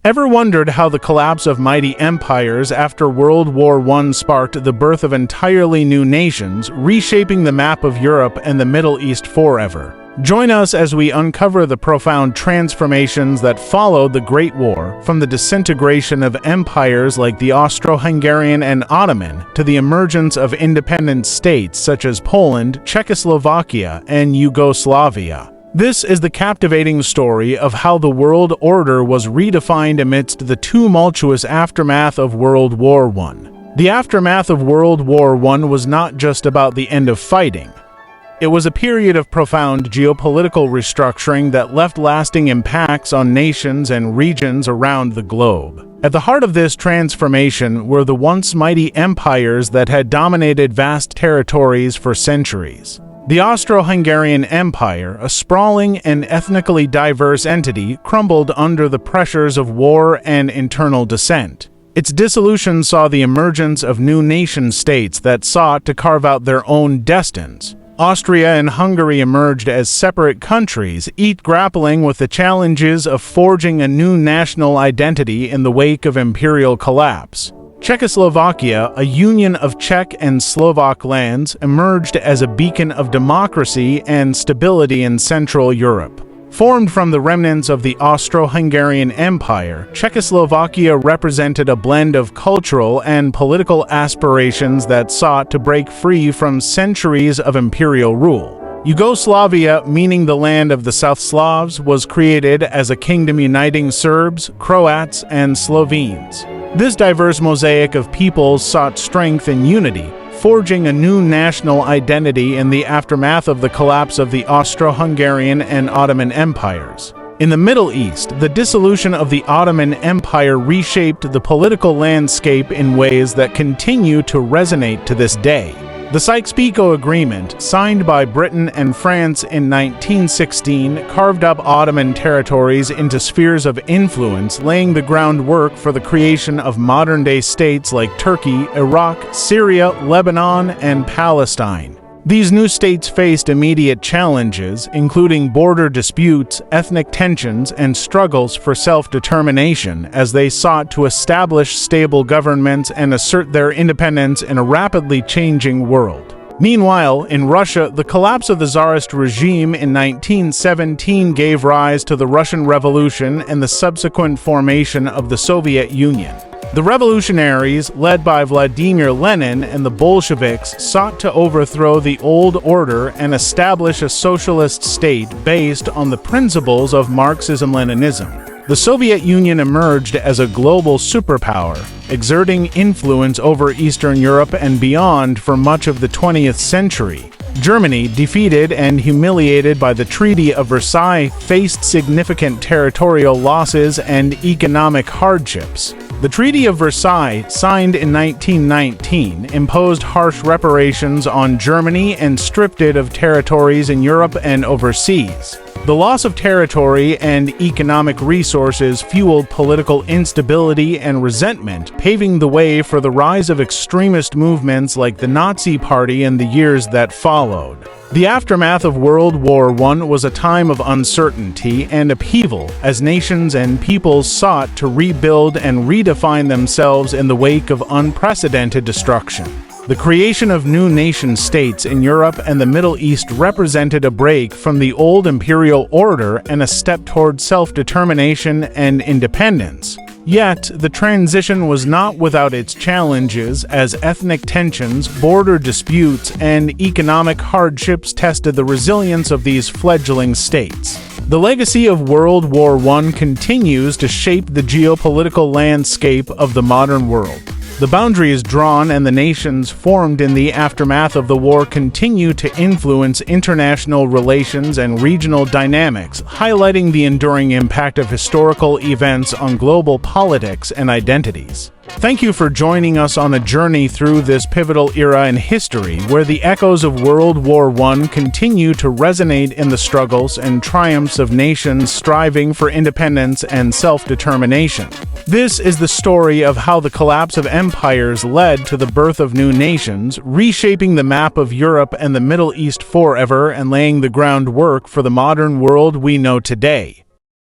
Ever wondered how the collapse of mighty empires after World War I sparked the birth of entirely new nations, reshaping the map of Europe and the Middle East forever? Join us as we uncover the profound transformations that followed the Great War, from the disintegration of empires like the Austro-Hungarian and Ottoman to the emergence of independent states such as Poland, Czechoslovakia, and Yugoslavia. This is the captivating story of how the world order was redefined amidst the tumultuous aftermath of World War I. The aftermath of World War I was not just about the end of fighting. It was a period of profound geopolitical restructuring that left lasting impacts on nations and regions around the globe. At the heart of this transformation were the once mighty empires that had dominated vast territories for centuries. The Austro-Hungarian Empire, a sprawling and ethnically diverse entity, crumbled under the pressures of war and internal dissent. Its dissolution saw the emergence of new nation-states that sought to carve out their own destinies. Austria and Hungary emerged as separate countries, each grappling with the challenges of forging a new national identity in the wake of imperial collapse. Czechoslovakia, a union of Czech and Slovak lands, emerged as a beacon of democracy and stability in Central Europe. Formed from the remnants of the Austro-Hungarian Empire, Czechoslovakia represented a blend of cultural and political aspirations that sought to break free from centuries of imperial rule. Yugoslavia, meaning the land of the South Slavs, was created as a kingdom uniting Serbs, Croats, and Slovenes. This diverse mosaic of peoples sought strength and unity, forging a new national identity in the aftermath of the collapse of the Austro-Hungarian and Ottoman empires. In the Middle East, the dissolution of the Ottoman Empire reshaped the political landscape in ways that continue to resonate to this day. The Sykes-Picot Agreement, signed by Britain and France in 1916, carved up Ottoman territories into spheres of influence, laying the groundwork for the creation of modern-day states like Turkey, Iraq, Syria, Lebanon, and Palestine. These new states faced immediate challenges, including border disputes, ethnic tensions, and struggles for self-determination, as they sought to establish stable governments and assert their independence in a rapidly changing world. Meanwhile, in Russia, the collapse of the Tsarist regime in 1917 gave rise to the Russian Revolution and the subsequent formation of the Soviet Union. The revolutionaries, led by Vladimir Lenin and the Bolsheviks, sought to overthrow the old order and establish a socialist state based on the principles of Marxism-Leninism. The Soviet Union emerged as a global superpower, exerting influence over Eastern Europe and beyond for much of the 20th century. Germany, defeated and humiliated by the Treaty of Versailles, faced significant territorial losses and economic hardships. The Treaty of Versailles, signed in 1919, imposed harsh reparations on Germany and stripped it of territories in Europe and overseas. The loss of territory and economic resources fueled political instability and resentment, paving the way for the rise of extremist movements like the Nazi Party in the years that followed. The aftermath of World War I was a time of uncertainty and upheaval as nations and peoples sought to rebuild and redefine themselves in the wake of unprecedented destruction. The creation of new nation-states in Europe and the Middle East represented a break from the old imperial order and a step toward self-determination and independence. Yet, the transition was not without its challenges, as ethnic tensions, border disputes, and economic hardships tested the resilience of these fledgling states. The legacy of World War I continues to shape the geopolitical landscape of the modern world. The boundaries drawn and the nations formed in the aftermath of the war continue to influence international relations and regional dynamics, highlighting the enduring impact of historical events on global politics and identities. Thank you for joining us on a journey through this pivotal era in history, where the echoes of World War I continue to resonate in the struggles and triumphs of nations striving for independence and self-determination. This is the story of how the collapse of empires led to the birth of new nations, reshaping the map of Europe and the Middle East forever and laying the groundwork for the modern world we know today.